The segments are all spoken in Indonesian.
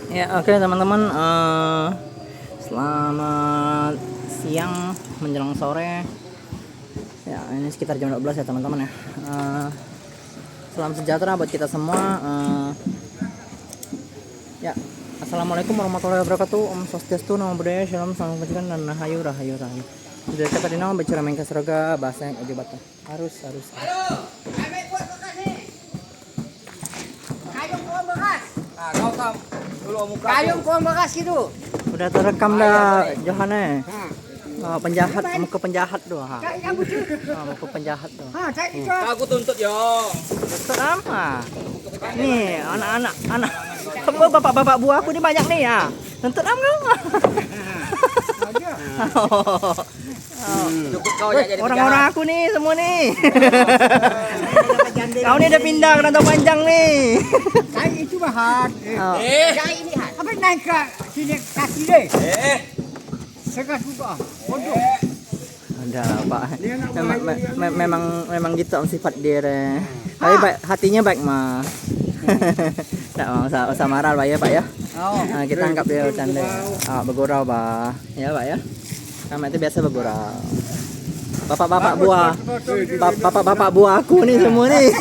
Ya, oke teman-teman, selamat siang menjelang sore. Ya, ini sekitar jam 12 ya teman-teman ya. Salam sejahtera buat kita semua. Ya, assalamualaikum warahmatullahi wabarakatuh. Om Swastiastu, Namo Buddhaya, Shalom, Salam Kebajikan dan Rahayu, Rahayu, Rahayu. Sudah dapat dinama bicara mengkasraga bahasa yang ujubatan. Harus. Kayong kuang bekas gitu. Udah terekam dah Johane. Penjahat, muka penjahat doh. Muka penjahat doh. Aku tuntut yo. Tuntut apa? Nih, anak-anak bapak-bapak buah aku ini banyak nih ya. Tuntut apa? Orang-orang aku nih semua nih. Kau nih udah pindah ke Rantau Panjang nih. Kayak itu bahat. Kayak ini hat. Apa naik ke sini kaki deh. Sekat buka. Bodoh. Ada Pak. Memang gitu sifat dia. Tapi hatinya baik mah. Tidak mau usah marah Pak ya. Nah, kita anggap dia bercanda. Bergurau Pak. Ya Pak ya. Kami itu biasa bergurau. Bapak-bapak buah aku nih semua nih.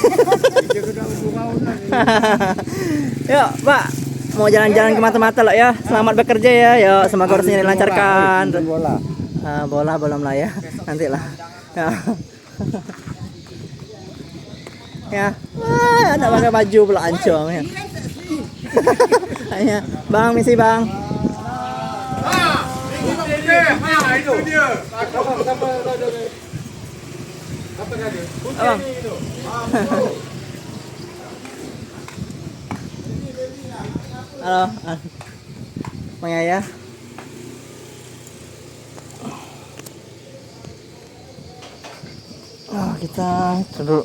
Yuk Pak, mau jalan-jalan ke mata-mata lah ya. Selamat bekerja ya. Yuk, semoga urusannya dilancarkan. Bola belum lah ya. Nanti lah. Ya. Ada pakai baju pula ancong ya. Hanya, Bang, misi Bang. Itu dia. Abang. Halo, Bang Yaya. Kita duduk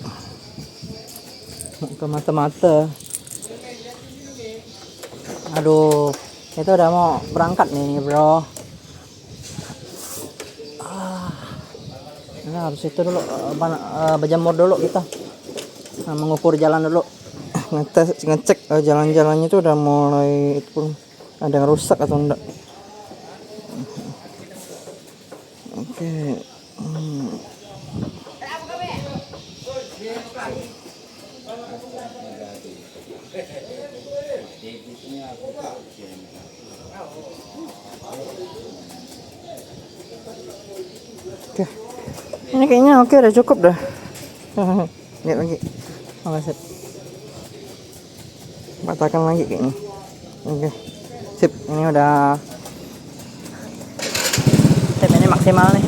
ke mata-mata. Aduh, itu udah mau berangkat nih bro. Nah, harus itu dulu berjemur dulu kita. Mengukur jalan dulu. Ngecek jalan-jalannya itu udah mulai itu pun ada yang rusak atau enggak. Oke. Oke. Ini kayaknya oke, udah cukup dah. Lihat lagi. Sip. Patahkan lagi kayaknya. Oke. Sip, ini udah. Sip, ini maksimal nih.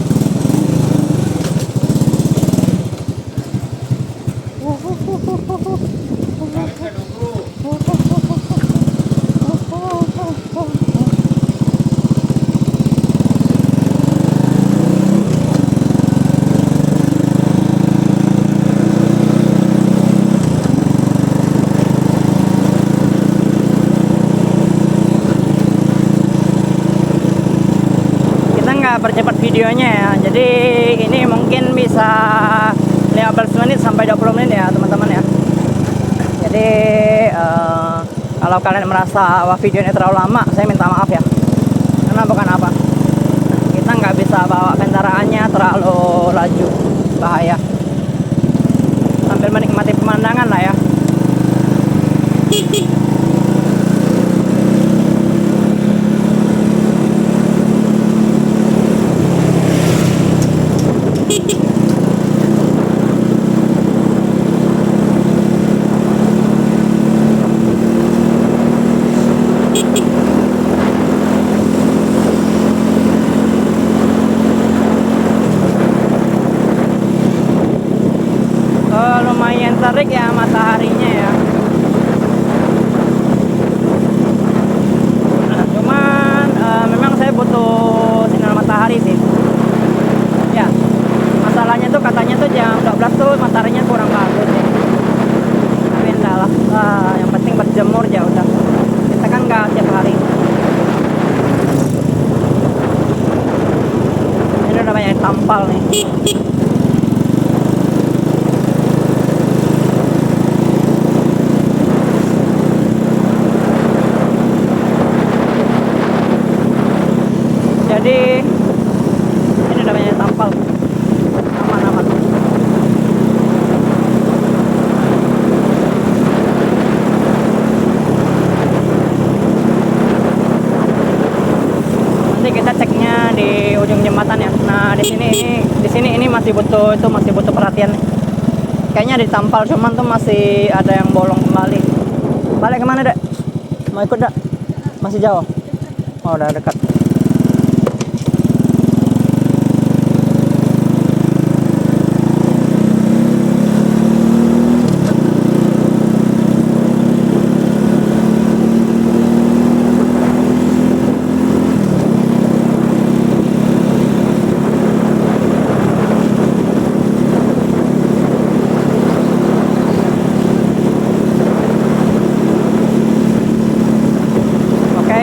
Percepat videonya ya, jadi ini mungkin bisa 15 menit sampai 20 menit ya teman-teman ya. Jadi kalau kalian merasa wah video ini terlalu lama, saya minta maaf ya, karena bukan apa, kita nggak bisa bawa kendaraannya terlalu laju, bahaya, sambil menikmati pemandangan lah ya. Lumayan terik ya mataharinya ya. Cuman memang saya butuh sinar matahari sih. Ya, masalahnya tuh katanya tuh jam 12 tuh mataharinya kurang bagus ya. Tapi enggak lah, yang penting berjemur ya udah. Kita kan nggak tiap hari. Ini udah banyak tampal nih. Jadi ini namanya tampal, aman-aman. Nanti kita ceknya di ujung jembatan ya. Nah di sini ini masih butuh perhatian nih. Kayaknya ditampal cuman tuh masih ada yang bolong kembali. Balik kemana dek? Mau ikut dak? Masih jauh? Oh udah dekat.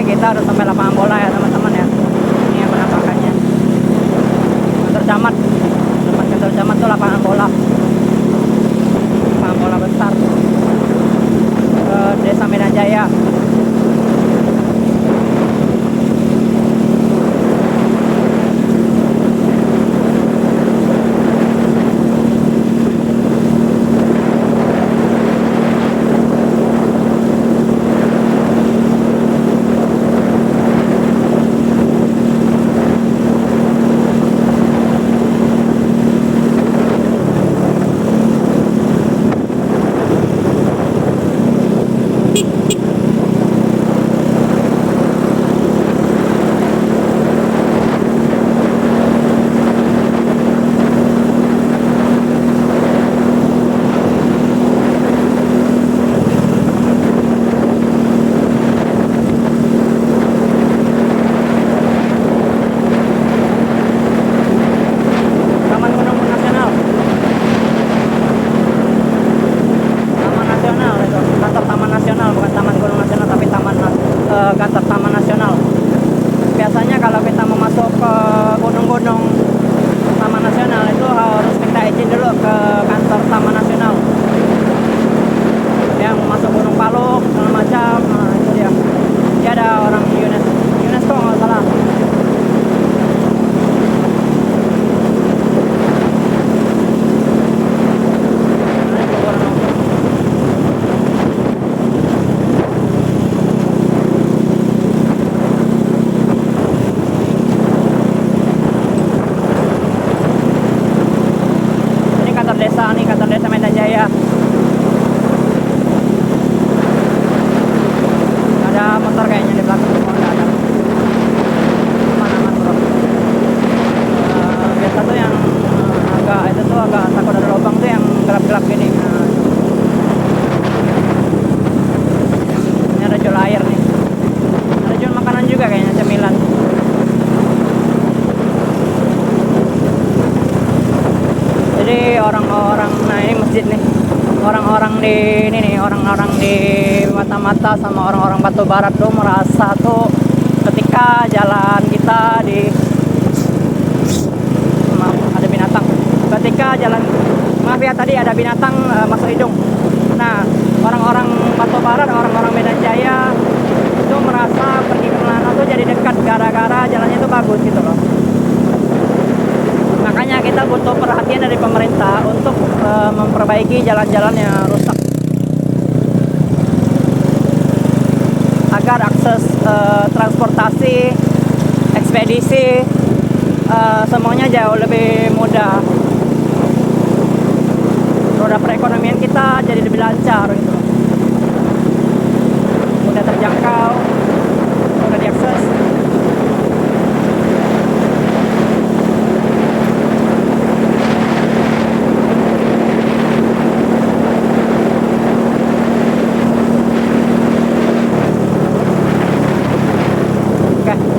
Kita udah sampai lapangan bola ya teman-teman ya. Ini yang penampakannya. Kantor camat. Depan kantor camat tuh lapangan bola. Lapangan bola besar. Desa Medan Jaya. Kantor Taman Nasional. Biasanya kalau kita mau masuk ke gunung-gunung Taman Nasional itu harus minta izin dulu ke kantor Taman Nasional. Yang masuk Gunung Paluk segala macam, nah itu dia. Dia ada orang UNESCO nggak salah. Kantor desa Medan Jaya. Ada motor kayaknya di belakang. Oh, nggak ada. Aman-aman bro. Biasa tuh yang agak takut ada lubang tuh yang gelap-gelap gini. Nah, ini ada jual air nih. Ada jual makanan juga kayaknya, cemilan. Jadi orang-orang, nah ini masjid nih, orang-orang di ini nih, orang-orang di Mata-Mata sama orang-orang Batu Barat tuh merasa tuh ketika jalan kita di, maaf ada binatang, ketika jalan, maaf ya tadi ada binatang masuk hidung. Nah orang-orang Batu Barat, orang-orang Medan Jaya itu merasa pergi ke Melana tuh jadi dekat gara-gara jalannya tuh bagus gitu loh. Makanya kita butuh perhatian dari pemerintah untuk memperbaiki jalan-jalan yang rusak agar akses transportasi, ekspedisi semuanya jauh lebih mudah. Roda perekonomian kita jadi lebih lancar gitu loh. Mudah terjangkau, mudah diakses.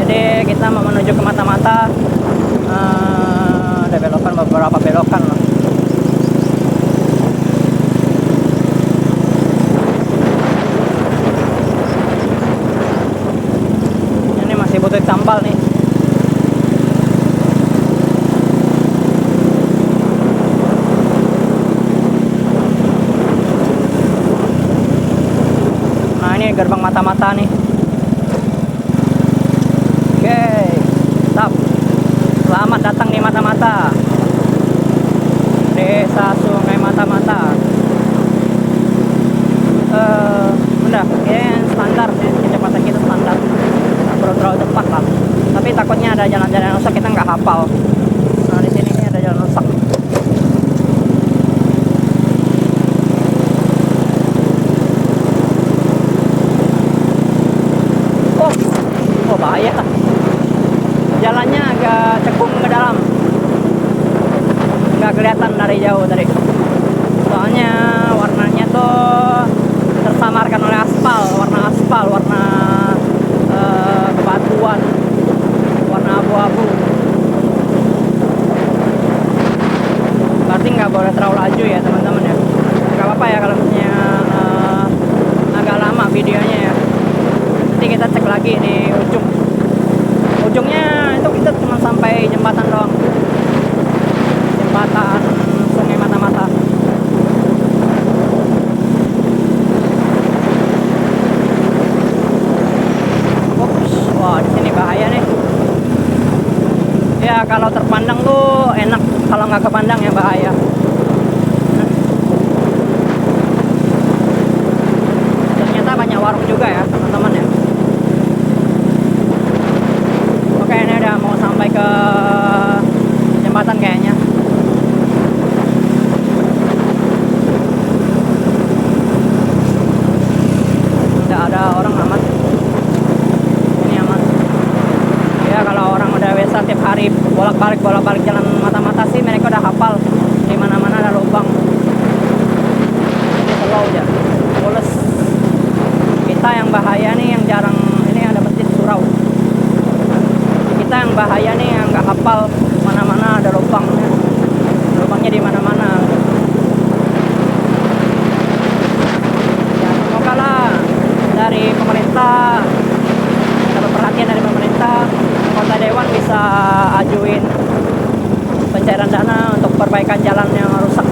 Jadi kita mau menuju ke Mata-Mata, ada belokan, beberapa belokan loh. Ini masih butuh tampal nih. Nah ini gerbang Mata-Mata nih. Oke, stop. ada jalan-jalan yang rusak kita nggak hafal. Nah di sini ini ada jalan rusak. Oh bahaya. Jalannya agak cekung ke dalam. Nggak kelihatan dari jauh tadi. Soalnya warnanya tuh tersamarkan oleh aspal, warna bebatuan, warna abu-abu. Berarti nggak boleh terlalu laju ya teman-teman ya. Nggak apa-apa ya kalau misalnya agak lama videonya ya. Nanti kita cek lagi di ujungnya itu kita cuma sampai jembatan doang, jembatan Sungai Mata-Mata. Wah di sini bahaya nih. Ya kalau terpandang tuh enak, kalau nggak kepandang ya bahaya. Ternyata banyak warung juga ya teman-teman ya. Oke ini udah mau sampai ke jembatan kayaknya. Nggak ada orang, aman. Ini aman. Ya kalau orang udah biasa tiap hari bolak-balik jalan Mata-Mata sih mereka udah hafal di mana-mana ada lubang. Ini slow aja, mulus. Kita yang bahaya nih, yang jarang ini ada masjid surau. Kita yang bahaya nih, yang nggak hafal mana-mana ada lubangnya. Lubangnya di mana-mana. Ya semoga lah dari pemerintah dapat perhatian dari pemerintah, Kota Dewan bisa ajuin pencairan dana untuk perbaikan jalan yang rusak.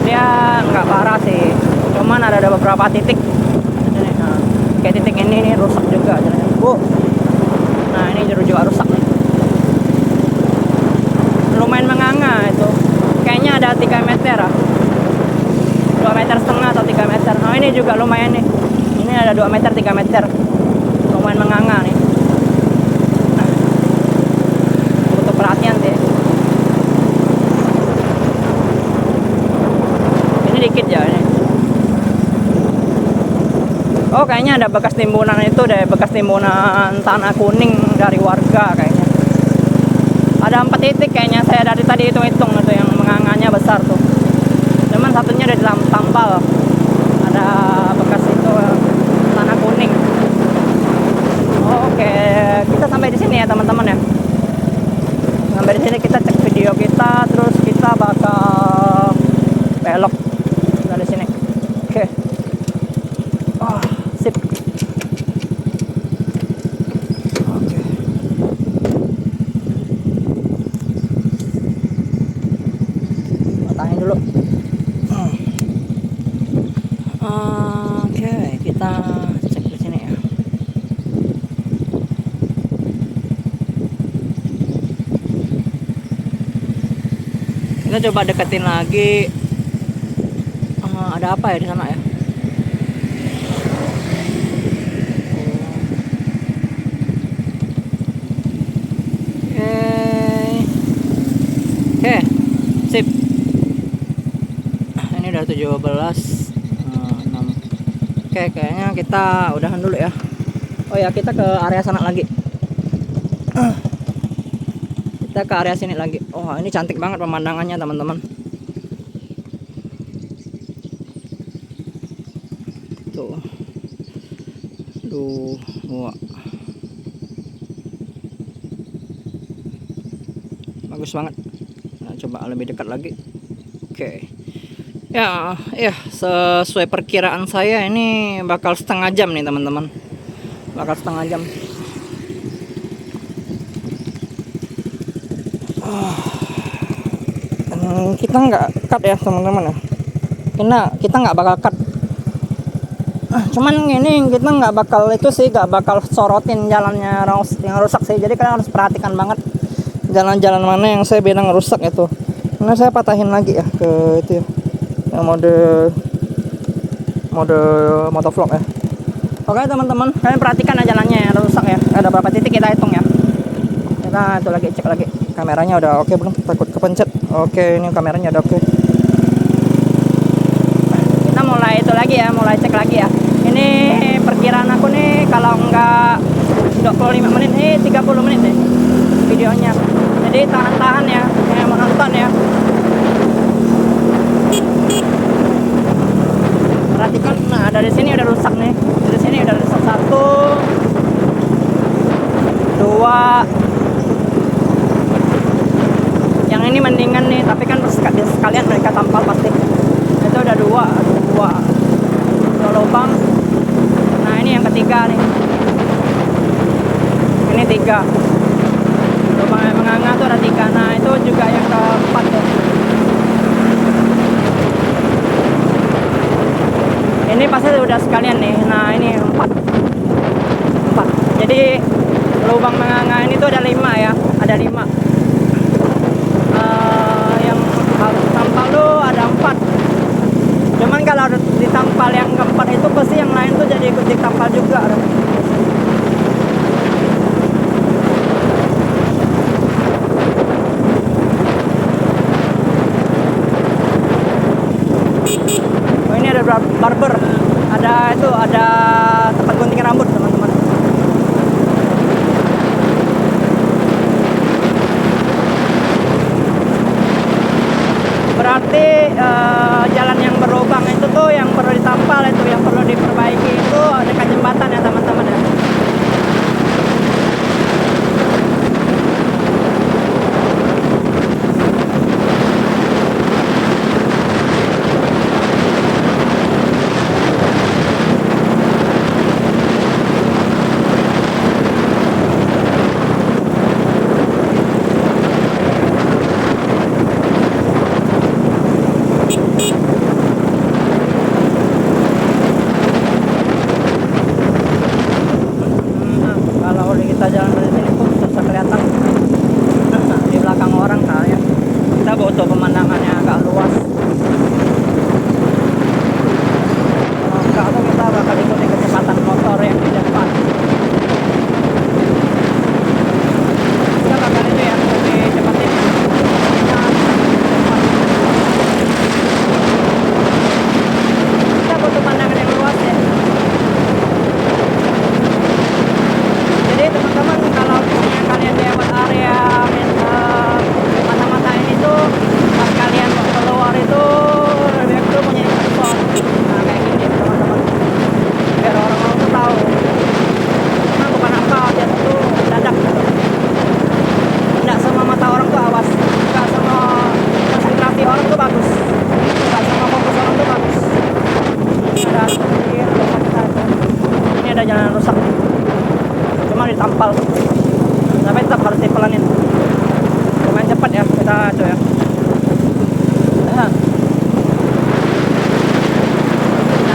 Dia nggak parah sih, cuman ada beberapa titik. Nah, kayak titik ini nih rusak juga jalannya. Nah ini juga rusak nih. Lumayan menganga itu. Kayaknya ada 3 meter lah. 2,5 meter atau 3 meter. Nah ini juga lumayan nih. Ini ada 2 meter, 3 meter. Lumayan menganga nih. Nah, butuh perhatian sih. Ini dikit ya ini. Oh kayaknya ada bekas timbunan itu deh, bekas timbunan tanah kuning dari warga kayaknya. Ada 4 titik kayaknya, saya dari tadi hitung-hitung itu yang menganganya besar tuh. Cuman satunya ada di dalam tambal. Ada bekas itu tanah kuning. Oke, kita sampai di sini ya teman-teman ya. Sampai di sini kita cek video kita, terus kita bakal belok dari sini. Oke. Oh, sip. Oke. Matahin dulu. Oke, kita cek di sini ya. Kita coba deketin lagi. Ada apa ya di sana ya? Oke, sip. Ini udah 17. Oke, kayaknya kita udahan dulu ya. Oh ya, kita ke area sana lagi. Kita ke area sini lagi. Oh, ini cantik banget pemandangannya, teman-teman. Tuh. Wah. Bagus banget. Nah, coba lebih dekat lagi. Oke. Ya, sesuai perkiraan saya ini bakal setengah jam nih teman-teman. Bakal setengah jam. Kita nggak cut ya teman-teman ya. Kita nggak bakal cut. Cuman ini kita nggak bakal itu sih, nggak bakal sorotin jalannya yang rusak sih. Jadi kalian harus perhatikan banget jalan-jalan mana yang saya bilang rusak itu. Karena saya patahin lagi ya ke itu ya. Yang mode mode motovlog ya. Oke teman-teman, kalian perhatikan aja jalannya ya, rusak ya. Ada berapa titik kita hitung ya. Kita itu lagi cek lagi. Kameranya udah oke belum? Takut kepencet. Oke, ini kameranya udah oke. Kita mulai itu lagi ya, mulai cek lagi ya. Ini perkiraan aku nih kalau enggak 25 menit, 30 menit deh videonya. Jadi tahan-tahan ya, yang mau nonton ya. Perhatikan, nah dari sini udah rusak nih. Dari sini udah rusak 1, 2. Yang ini mendingan nih, tapi kan sekalian mereka tampal pasti. Itu udah 2 lubang. Nah ini yang ketiga nih. Ini 3. Lubang yang menganga tuh ada 3. Nah itu juga yang keempat tuh. Ini pasti udah sekalian nih. Nah ini 4. Jadi lubang menganga ini tuh ada 5 ya. Ada 5. Yang harus ditampal tuh ada 4. Cuman kalau ditampal yang keempat itu pasti yang lain tuh jadi ikut ditampal juga. Oh ini ada barber, ada tempat gunting rambut teman-teman. Berarti jalan yang berlubang itu tuh yang perlu ditampal, itu yang perlu diperbaiki itu dekat jembatan ya teman-teman ya. Kalau kita jalan dari sini pun susah kelihatan di belakang orang. Nah ya, kita butuh pemandangannya agak luas. Kalau enggak tuh kita bakal ikuti kecepatan motor yang di depan. Kita bakal itu ya, lebih cepatin. Kita butuh pandangan yang luas ya. Jadi teman-teman kalau misalnya kalian lewat area mata-mata ini tuh pas kalian mau keluar itu lebih baik tuh punya handphone. Nah kayak gini teman-teman, biar orang-orang tuh tahu. Karena bukan apa dia tuh dadak gitu. Nggak semua mata orang tuh awas, nggak semua konsentrasi orang tuh bagus, nggak semua fokus orang tuh bagus. Ada sedikit rusak kita itu. Ini ada jalan rusak nih. Cuma ditampal, tapi tetap harus dipelanin. Lumayan cepat ya kita itu ya. Nggak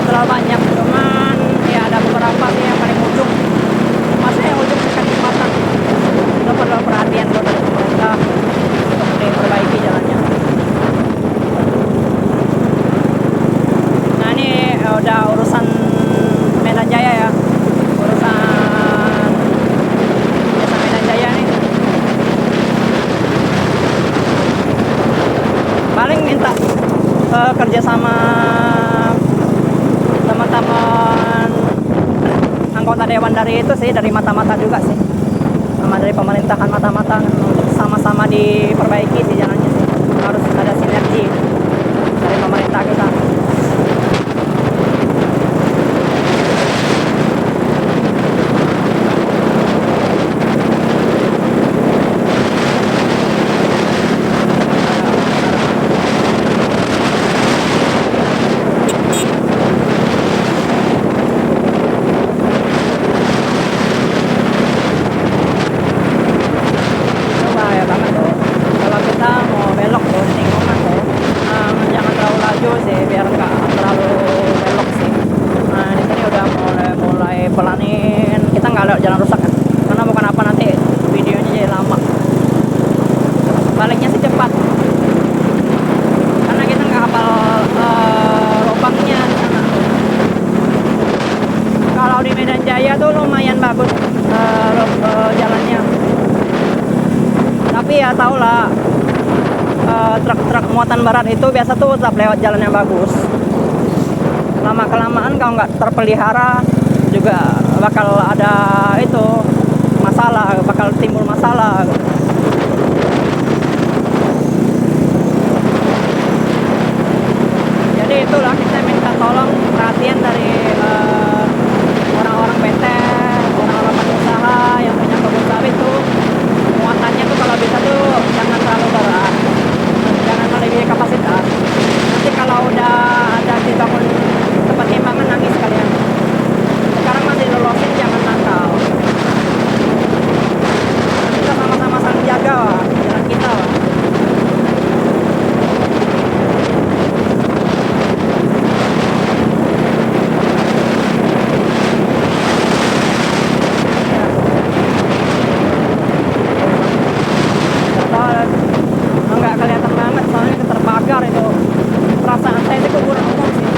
terlalu banyak, cuman ya ada beberapa sih yang paling ujung. Maksudnya yang ujung dekat jembatan. Itu perlu perhatian tuh dari pemerintah untuk diperbaiki jalannya. Nah ini udah urusan Medan Jaya ya. Urusan Desa Medan Jaya nih. Paling minta kerjasama teman-teman anggota dewan dari itu sih, dari mata-mata juga sih, sama dari pemerintahan mata-mata untuk sama-sama diperbaiki sih jalannya sih. Harus ada sinergi dari pemerintah kita. Bahaya banget tuh kalau kita tahu lah, truk-truk muatan berat itu biasa tuh tetap lewat jalan yang bagus. Lama kelamaan kalau nggak terpelihara juga bakal ada itu masalah, bakal timbul masalah. Jadi itulah kita minta tolong perhatian dari orang-orang PT, orang-orang pengusaha yang punya kebun sawit tuh, muatannya tuh kalau bisa tuh jangan terlalu berat, jangan melebihi kapasitas. Nanti kalau udah ada dibangun tempat timbangan nangis kalian. Sekarang masih lolosin, jangan nakal. Kita sama-sama saling jaga wah, jalan kita wah. Enggak kelihatan banget soalnya terbakar itu. Perasaan saya itu kurang umum sih.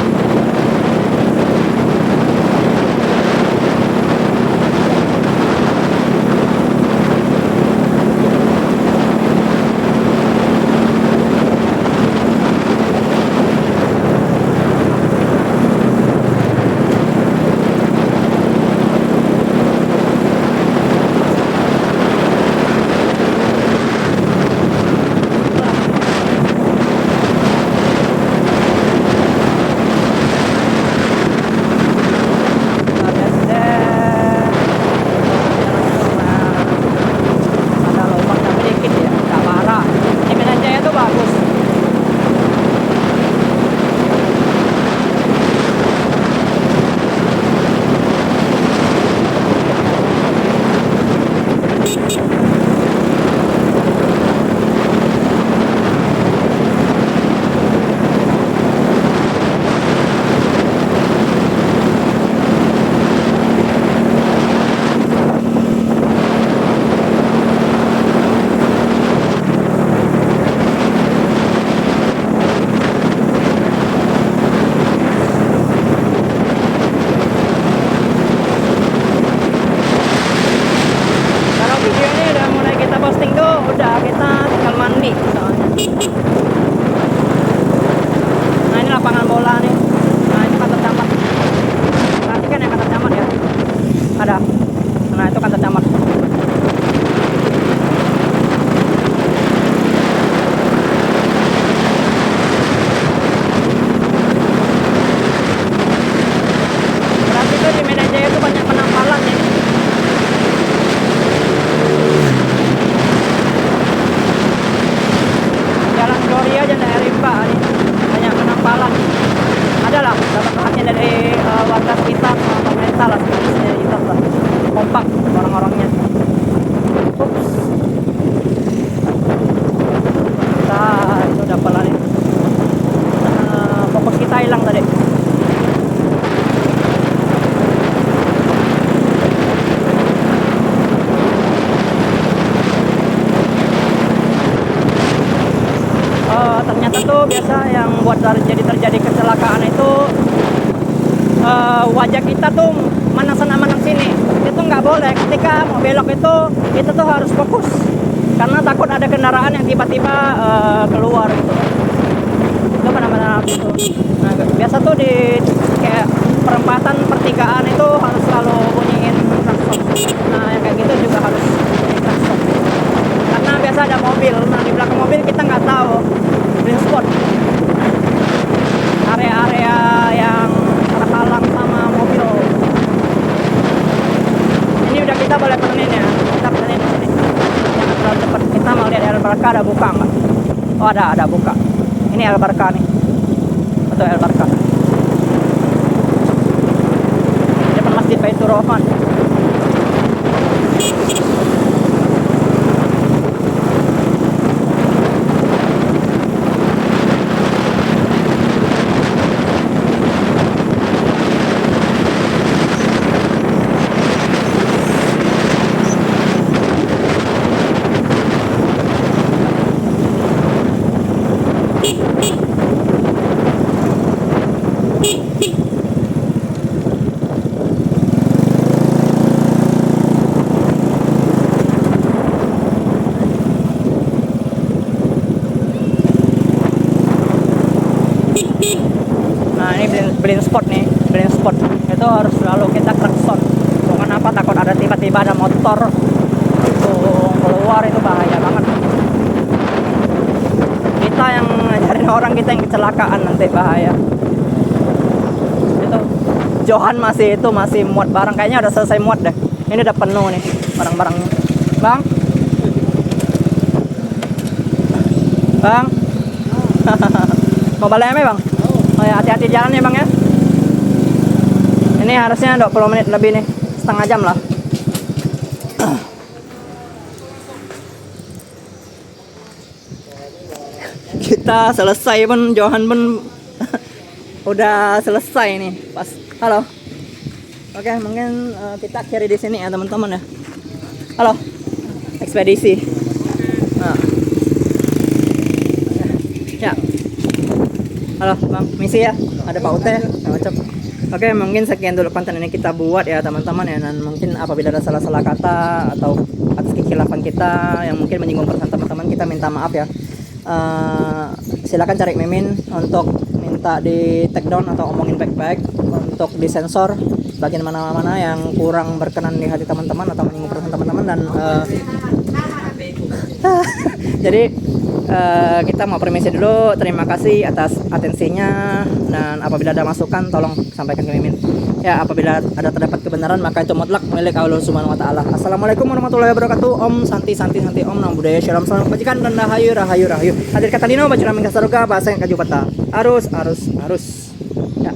Biasa yang buat terjadi kecelakaan itu wajah kita tuh mana sana mana sini. Itu nggak boleh. Ketika mau belok itu kita tuh harus fokus karena takut ada kendaraan yang tiba-tiba keluar gitu. Itu benar-benar gitu. Nah, biasa tuh di kayak perempatan pertigaan itu harus selalu bunyiin klakson. Nah yang kayak gitu juga harus bunyiin klakson karena biasa ada mobil. Nah di belakang mobil kita nggak tahu blind spot, area-area yang terhalang sama mobil. Ini udah kita boleh penenin ya, kita penenin di sini. Jangan terlalu cepat. Kita mau lihat El Barca ada buka nggak? Oh ada buka. Ini El Barca nih, betul El Barca. Depan Masjid Baitur Rahman. Nah ini blind spot nih, blind spot itu harus selalu kita klakson. Bukan apa, takut ada tiba-tiba ada motor itu keluar, itu bahaya banget. Kita yang ngajarin orang, kita yang kecelakaan nanti bahaya. Itu Johan masih muat barang, kayaknya udah selesai muat deh. Ini udah penuh nih barang-barangnya. Bang, bang, mau balik ya bang? Oh ya, hati-hati jalan ya bang ya. Ini harusnya 20 menit lebih nih, setengah jam lah. Kita selesai pun, Johan pun udah selesai nih pas. Halo. Oke, mungkin kita akhiri di sini ya teman-teman ya. Halo. Ekspedisi. Nah. Ya. Halo Bang, misi ya. Ada Pak Ute, macam. Oke, mungkin sekian dulu konten ini kita buat ya teman-teman ya. Dan mungkin apabila ada salah-salah kata atau atas kekhilafan kita yang mungkin menyinggung perasaan teman-teman, kita minta maaf ya. Silakan cari Mimin untuk minta di take down atau omongin baik-baik, untuk disensor bagian mana-mana yang kurang berkenan di hati teman-teman atau menyinggung perasaan teman-teman. Dan jadi kita mau permisi dulu. Terima kasih atas atensinya, dan apabila ada masukan tolong sampaikan ke Mimin ya. Apabila ada terdapat kebenaran maka itu mutlak milik Allah Subhanahu wa taala. Assalamualaikum warahmatullahi wabarakatuh. Om santi om, namo buddhaya, shalom salam kebajikan dan rahayu. Hadir kata dino baca namin kasaruga bahasa yang kaju peta. Arus ya.